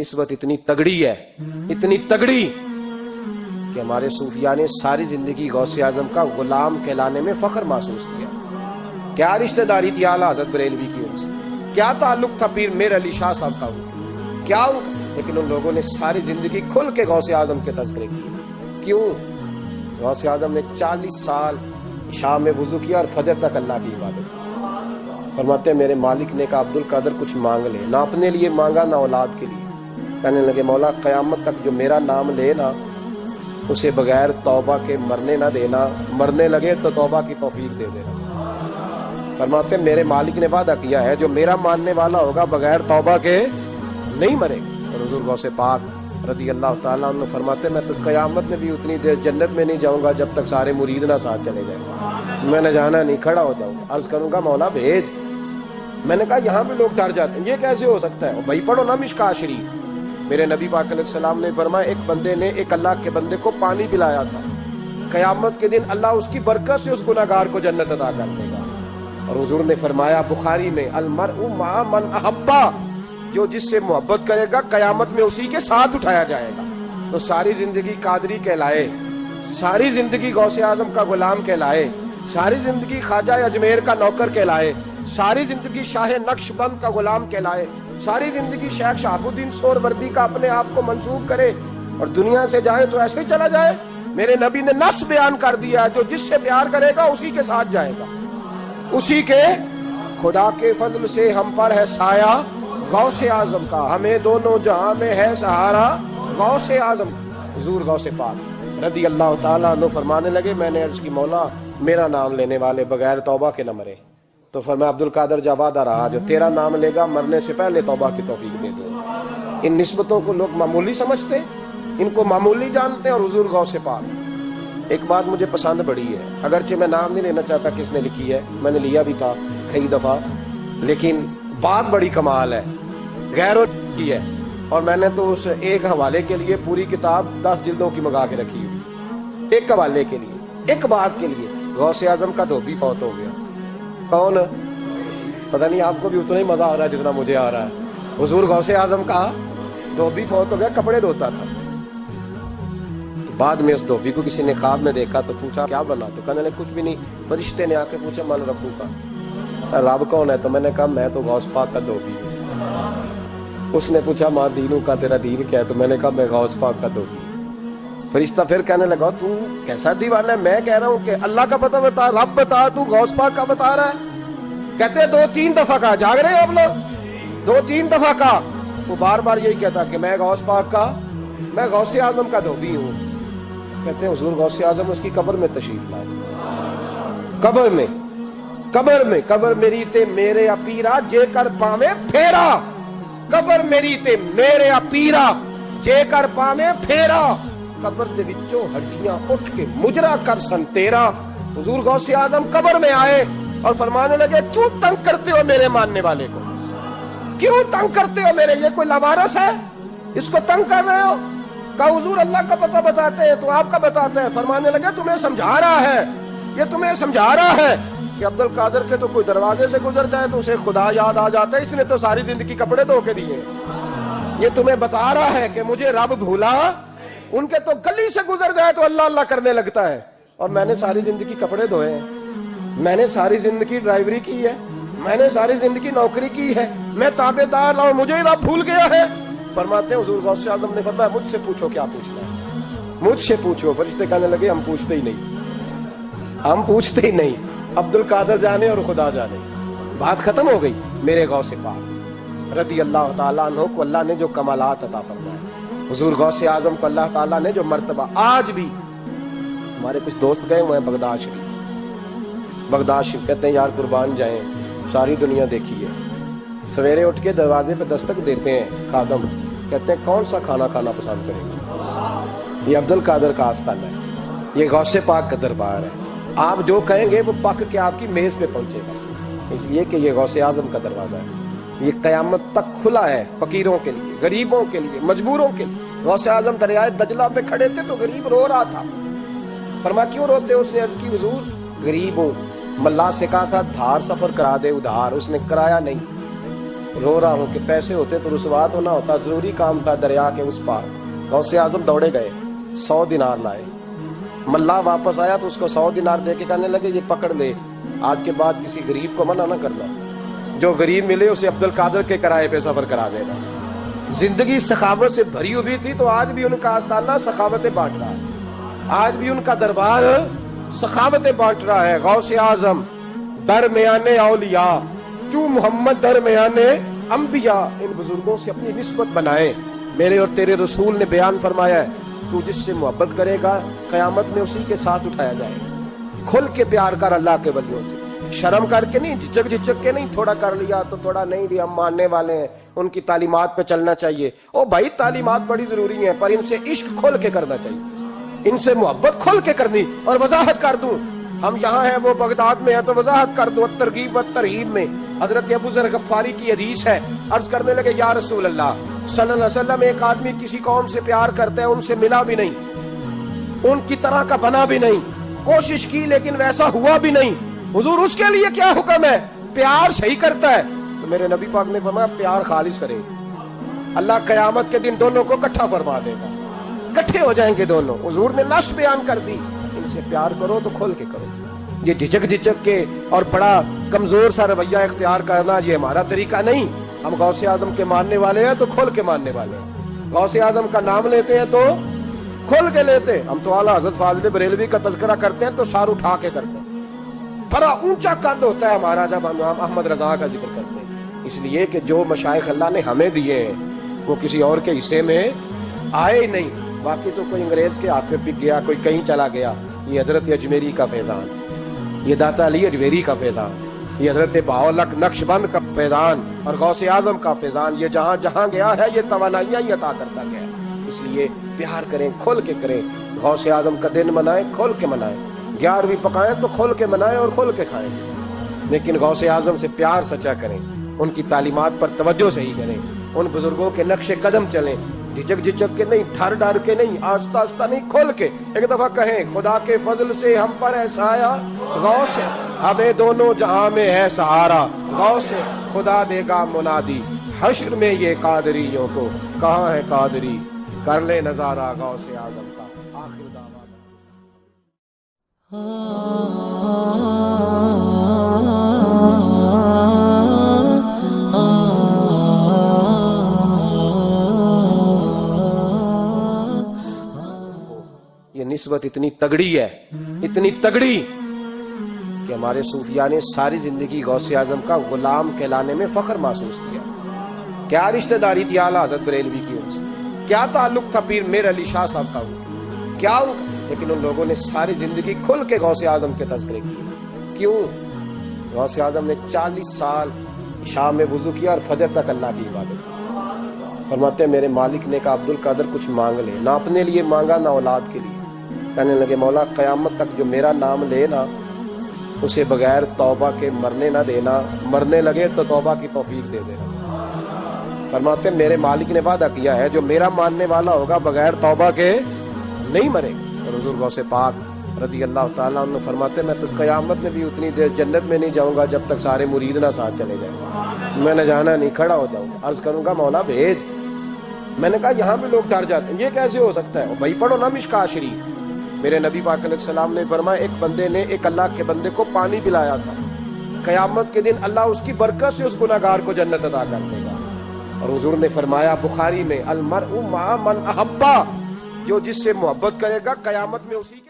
निस्बत इतनी तगड़ी है, इतनी तगड़ी कि हमारे सूफिया ने सारी जिंदगी गौसे आजम का गुलाम कहलाने में फख्र महसूस किया। क्या रिश्तेदारी थी आला हज़रत बरेलवी की उनसे, क्या ताल्लुक था पीर मेर अली शाह साहब का, क्या लेकिन उन लोगों ने सारी जिंदगी खुल के गौसे आजम के तज़किरे किए। क्यों? गौसे आजम ने 40 साल शाम में वुज़ू किया और फजर तक अल्लाह की इबादत की। फरमाते मेरे मालिक ने कहा अब्दुल कादर कुछ मांग ले, ना अपने लिए मांगा ना औलाद के लिए। कहने लगे मौला क़यामत तक जो मेरा नाम ले ना उसे बगैर तौबा के मरने ना देना, मरने लगे तो तौबा की तौफीक दे देना। फरमाते मेरे मालिक ने वादा किया है जो मेरा मानने वाला होगा बगैर तौबा के नहीं मरेगा। और हुजूर गौसे पाक रज़ी अल्लाह ताला अन्हु फरमाते मैं तो क़यामत में भी उतनी देर जन्नत में नहीं जाऊंगा जब तक सारे मुरीद ना साथ चले जाए। मैंने जाना नहीं, खड़ा हो जाऊंगा, अर्ज करूंगा मौला भेज। मैंने कहा यहाँ भी लोग डर जाते हैं, ये कैसे हो सकता है? भाई पढ़ो ना मिशकात शरीफ। मेरे नबी पाक अलैहिस्सलाम ने फरमाया एक बंदे ने एक अल्लाह के बंदे को पानी पिलाया था, क़यामत के दिन अल्लाह उसकी बरकत से उस गुनाहगार को जन्नत अता कर देगा। और हुजूर ने फरमाया बुखारी में अलमरउ मा मन अहब्बा, जो जिससे मोहब्बत करेगा क़यामत में उसी के साथ उठाया जाएगा। तो सारी जिंदगी कादरी कहलाए, सारी जिंदगी गौसे आजम का गुलाम कहलाए, सारी जिंदगी ख्वाजा अजमेर का नौकर कहलाए, सारी जिंदगी शाह नक्शबंद का गुलाम कहलाए, सारी जिंदगी शेख शहाबुद्दीन सोहरवर्दी का अपने आप को मंसूब करे और दुनिया से जाए तो ऐसे ही चला जाए। मेरे नबी ने नस बयान कर दिया जो जिससे प्यार करेगा उसी के साथ जाएगा, उसी के। खुदा के फजल से हम पर है साया गौसे आजम का, हमें दोनों जहां में है सहारा गौसे आजम। हुजूर गौसे पाक रज़ी अल्लाह ताला अन्हु फरमाने लगे मैंने अर्ज की मौला मेरा नाम लेने वाले बगैर तौबा के न मरे। तो फरमाया अब्दुल कादर जा वादा रहा जो तेरा नाम लेगा मरने से पहले तौबा की तौफीक दे दो। इन निस्बतों को लोग मामूली समझते, इनको मामूली जानते हैं। और हुजूर गौसे पाक एक बात मुझे पसंद बड़ी है, अगरचे मैं नाम नहीं लेना चाहता किसने लिखी है, मैंने लिया भी था कई दफा, लेकिन बात बड़ी कमाल है, गैरों की है। और मैंने तो उस एक हवाले के लिए पूरी किताब 10 जिल्दों की मंगा के रखी हुई, एक हवाले के लिए, एक बात के लिए। गौसे आजम का धोबी फौत हो गया। कौन? पता नहीं, आपको भी उतना ही मजा आ रहा है जितना मुझे आ रहा है। हुजूर गौसे आजम का धोबी फौत हो गया, कपड़े धोता था। तो बाद में उस धोबी को किसी ने ख्वाब में देखा तो पूछा क्या बना? तो कहने लगे कुछ भी नहीं। फरिश्ते ने आके पूछा मन रब्बू का, रब कौन है? तो मैंने कहा मैं तो गौस पाक का धोबी हूँ। उसने पूछा माँ दीनू का, तेरा दीन क्या है? तो मैंने कहा मैं गौस पाक का धोबी। फरिश्ता फिर कहने लगा तू कैसा दीवाना है, मैं कह रहा हूँ कि अल्लाह का पता बता, रब बता, तू गौस पाक का बता रहा है। कहते 2-3 दफा का, जाग रहे हो आप लोग? 2-3 दफा का वो बार बार यही कहता कि मैं गौस पाक का, मैं गौसे आजम का धोबी हूँ। कहते हैं हुजूर गौसे आजम उसकी कब्र में तशरीफ लाए, कब्र में, कब्र में, कब्र मेरी ते मेरे अपीरा जे कर पावे फेरा, कब्र मेरी ते मेरे अपीरा जे कर पावे फेरा, कब्र दे विचों हड्डियां उठ के मुजरा कर सन तेरा। हुजूर गौसे आजम कब्र में आए और फरमाने लगे क्यों तंग करते हो मेरे मानने वाले को, क्यों तंग करते हो मेरे, ये कोई लवारस है इसको तंग कर रहे हो? कहा हुजूर अल्लाह का पता बताते हैं तो आपका बताते हैं। फरमाने लगे तुम्हें समझा रहा है, ये तुम्हें समझा रहा है कि अब्दुल कादर के तो कोई दरवाजे से गुजर जाए तो उसे खुदा याद आ जाता है, इसने तो सारी जिंदगी कपड़े धो के दिए। ये तुम्हें बता रहा है कि मुझे रब भूला, उनके तो गली से गुजर जाए तो अल्लाह अल्लाह करने लगता है, और मैंने सारी जिंदगी कपड़े धोए हैं, मैंने सारी जिंदगी ड्राइवरी की है, मैंने सारी जिंदगी नौकरी की है, मैं ताबेदार और मुझे ही रब भूल गया है। फरमाते हैं हुजूर गौसे आजम ने फरमाया मुझसे पूछो क्या पूछना है, मुझसे पूछो। फरिश्ते कहने लगे हम पूछते ही नहीं, हम पूछते ही नहीं, अब्दुल कादर जाने और खुदा जाने। बात खत्म हो गई। मेरे गौसे पाक रज़ी अल्लाह ताला अन्हु को अल्लाह ने जो कमालात अता फरमाया, हुजूर गौसे आजम को अल्लाह ताला ने जो मर्तबा, आज भी हमारे कुछ दोस्त गए हुए हैं बगदाद शरीफ, बगदाद शरीफ कहते हैं यार कुर्बान जाएं, सारी दुनिया देखी है। सवेरे उठ के दरवाजे पे दस्तक देते हैं खादम, कहते हैं कौन सा खाना खाना पसंद करेंगे? ये अब्दुल कादर का आस्थान है, ये गौसे पाक का दरबार है, आप जो कहेंगे वो पक के आपकी मेज पे पहुंचेगा, इसलिए कि ये गौसे आजम का दरवाजा है। ये कयामत तक खुला है फकीरों के लिए, गरीबों के लिए, मजबूरों के लिए। गौसे आजम दरियाए दजला पे खड़े थे तो गरीब रो रहा था। फरमा क्यों रोते? उसने अर्ज की हुजूर गरीब हूं, मल्लाह से कहा था धार सफर करा दे उधार, उसने कराया नहीं, رو رہا ہوں کہ پیسے ہوتے تو رسوا تو نہ ہوتا، ضروری کام تھا دریا کے اس پار۔ غوث اعظم دوڑے گئے، 100 دینار لائے۔ ملا واپس آیا تو اس کو 100 دینار دے کے کہنے لگے یہ پکڑ لے، آج کے بعد کسی غریب کو منع نہ کرنا، جو غریب ملے اسے عبد القادر کے کرائے پہ سفر کرا دینا۔ زندگی سخاوت سے بھری ہوئی تھی تو آج بھی ان کا آستانہ سخاوتیں بانٹ رہا ہے، آج بھی ان کا دربار سخاوتیں بانٹ رہا ہے۔ غوث اعظم درمیان اولیاء تو محمد درمیان انبیاء، ان بزرگوں سے اپنی نسبت بنائیں۔ میرے اور تیرے رسول نے بیان فرمایا ہے تو جس سے محبت کرے گا قیامت میں اسی کے ساتھ اٹھایا جائے گا۔ کھل کے پیار کر اللہ کے ولیوں سے، شرم کر کے نہیں، جھجک کے نہیں، تھوڑا کر لیا تو تھوڑا نہیں دیا، ہم ماننے والے ہیں، ان کی تعلیمات پہ چلنا چاہیے۔ او بھائی تعلیمات بڑی ضروری ہیں، پر ان سے عشق کھول کے کرنا چاہیے، ان سے محبت کھول کے کرنی۔ اور وضاحت کر دوں، ہم یہاں ہیں وہ بغداد میں ہیں تو وضاحت کر دوں۔ ترغیب و ترہیب میں حضرت ابو ذر غفاری کی حدیث ہے، عرض کرنے لگے یا رسول اللہ صلی اللہ علیہ وسلم، ایک آدمی کسی قوم سے پیار کرتا ہے، ان سے ملا بھی نہیں، ان کی طرح کا بنا بھی نہیں، کوشش کی لیکن ویسا ہوا بھی نہیں، حضور اس کے لیے کیا حکم ہے؟ پیار صحیح کرتا ہے تو میرے نبی پاک نے فرمایا پیار خالص کرے، اللہ قیامت کے دن دونوں کو اکٹھا فرما دے گا، اکٹھے ہو جائیں گے دونوں۔ حضور نے نص بیان کر دی، ان سے پیار کرو تو کھول کے کرو۔ یہ جھجک کے اور بڑا کمزور سا رویہ اختیار کرنا یہ ہمارا طریقہ نہیں۔ ہم غوث اعظم کے ماننے والے ہیں تو کھول کے ماننے والے ہیں، غوث اعظم کا نام لیتے ہیں تو کھول کے لیتے۔ ہم تو اعلیٰ حضرت فاضل بریلوی کا تذکرہ کرتے ہیں تو سار اٹھا کے کرتے ہیں، بڑا اونچا قد ہوتا ہے ہمارا جب ہم احمد رضا کا ذکر کرتے ہیں، اس لیے کہ جو مشائخ اللہ نے ہمیں دیے ہیں وہ کسی اور کے حصے میں آئے ہی نہیں۔ باقی تو کوئی انگریز کے ہاتھ میں بک گیا، کوئی کہیں چلا گیا۔ یہ حضرت اجمیری کا فیضان، یہ داتا علی اجمیری کا فیضان، یہ حضرت بہاءالحق نقشبند کا فیضان اور غوث اعظم کا فیضان، یہ جہاں جہاں گیا ہے یہ توانائیاں ہی عطا کرتا گیا ہے۔ اس لیے پیار کریں، کھول کے کریں۔ غوث اعظم کا دن منائیں، کھول کے منائیں، 11ویں پکائیں تو کھول کے منائیں اور کھول کے کھائیں، لیکن غوث اعظم سے پیار سچا کریں، ان کی تعلیمات پر توجہ صحیح کریں، ان بزرگوں کے نقش قدم چلیں، جھجک کے نہیں، ڈر کے نہیں، آہستہ آہستہ نہیں، کھول کے۔ ایک دفعہ کہیں خدا کے فضل سے ہم پر ہے سایہ غوث ہے، ہمیں دونوں جہاں میں ہے سہارا غوث ہے، خدا دے گا منادی حشر میں یہ قادریوں کو، کہاں ہے قادری کر لے نظارہ غوث اعظم کا۔ آخر دعوانا یہ نسبت اتنی تگڑی ہے، اتنی تگڑی کہ ہمارے صوفیاء نے ساری زندگی غوث اعظم کا غلام کہلانے میں فخر محسوس کیا۔ کیا رشتہ داری تھی اعلیٰ حضرت بریلوی کی ان سے، کیا تعلق تھا پیر میر علی شاہ صاحب کا، کیا، لیکن ان لوگوں نے ساری زندگی کھل کے غوث اعظم کے تذکرے کیے۔ کیوں؟ غوث اعظم نے 40 سال شام میں وضو کیا اور فجر تک اللہ کی عبادت کی۔ فرماتے ہیں میرے مالک نے کہا عبد القادر کچھ مانگ لے، نہ اپنے لیے مانگا نہ اولاد کے لیے۔ کہنے لگے مولا قیامت تک جو میرا نام لے نا اسے بغیر توبہ کے مرنے نہ دینا، مرنے لگے تو توبہ کی توفیق دے دینا۔ فرماتے ہیں میرے مالک نے وعدہ کیا ہے جو میرا ماننے والا ہوگا بغیر توبہ کے نہیں مرے۔ اور حضور غوث پاک رضی اللہ تعالیٰ عنہ فرماتے ہیں میں تو قیامت میں بھی اتنی دیر جنت میں نہیں جاؤں گا جب تک سارے مرید نہ ساتھ چلے جائیں، میں نہ جانا نہیں، کھڑا ہو جاؤں گا، عرض کروں گا مولا بھیج۔ میں نے کہا یہاں پہ لوگ ڈر جاتے ہیں، یہ کیسے ہو سکتا ہے؟ بھائی پڑھو نا مشکوٰۃ شریف۔ میرے نبی پاک علیہ السلام نے فرمایا ایک بندے نے ایک اللہ کے بندے کو پانی پلایا تھا، قیامت کے دن اللہ اس کی برکت سے اس گناہگار کو جنت عطا کر دے گا۔ اور حضور نے فرمایا بخاری میں المرء مع من احبا، جو جس سے محبت کرے گا قیامت میں اسی کے